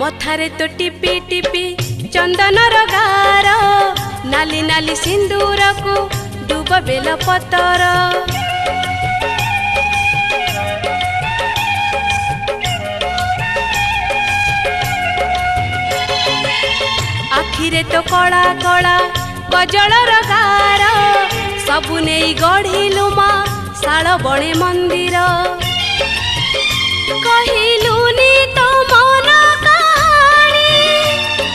मथारे तो टिपी टिपी चंदनर गार नाली नाली सिंदूर को डूब बेल पतर आखिरे तो कला कला गजलर गार सबु नहीं गढ़िलु मा शाल बणे मंदिर कहिलुनी तो मन कहानी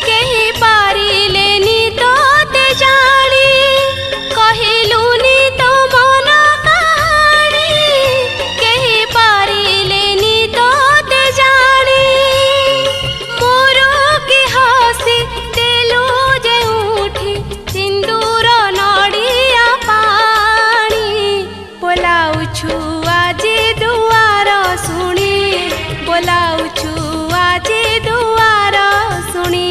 केही पारिलेनी तो ते जानी कहिलुनी तो मन कहानी केही पारिलेनी तो ते जानी मोर की हसी देलु जे उठी सिंदूर नड़िया पानी बोलाउछु आजी दुआर सुनी बोलाउछु आजी दुआर सुनी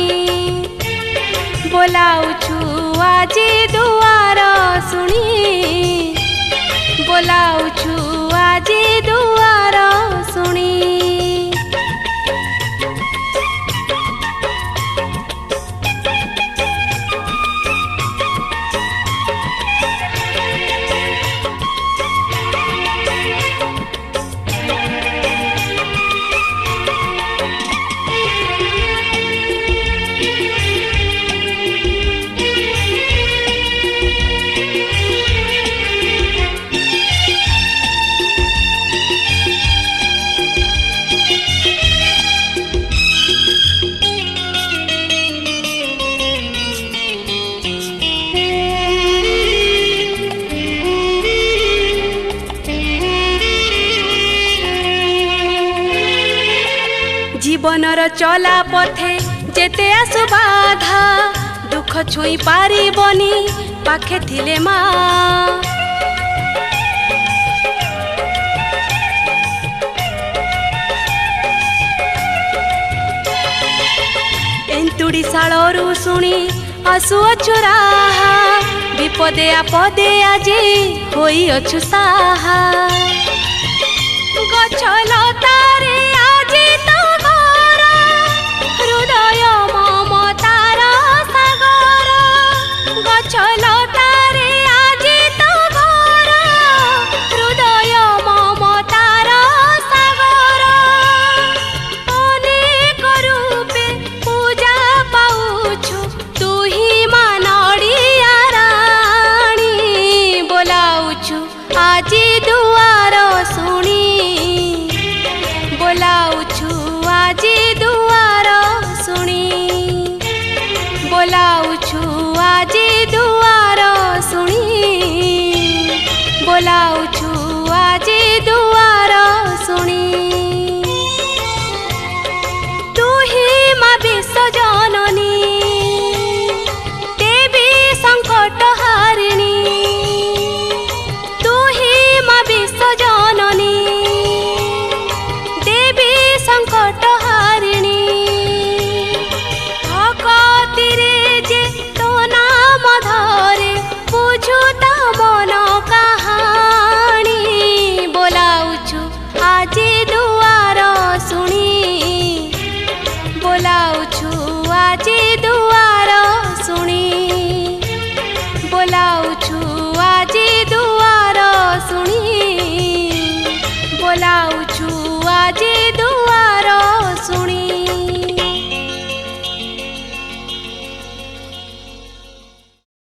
बोलाउछु आजी दुआर सुनी बोलाउछु आजी दुआर सुनी जीवनर चला पथे जेते आसु बाधा दुख छुई पारिबनी पाखे थिले मा एंतुड़ी साळरू सुनी आसु अछुरा विपदे आपदे आजी होई अछु साहा गछ लतारे आजी तो घर हृदय ममतार सागर गछ लतारे आजी तो घर हृदय ममतार सागर ଆଜି ଦୁଆର ଶୁଣି ବୋଲାଉଛୁ ଆଜି ଦୁଆର ଶୁଣି ବୋଲାଉଛୁ ଆଜି ଦୁଆର ଶୁଣି ତୁ ହିଁ ମା ବିଶ୍ୱଜନନୀ ଦେବୀ ସଙ୍କଟ ହାରିଣୀ ତୁ ହିଁ ମା ବିଶ୍ୱଜନନୀ ଦେବୀ ସଙ୍କଟ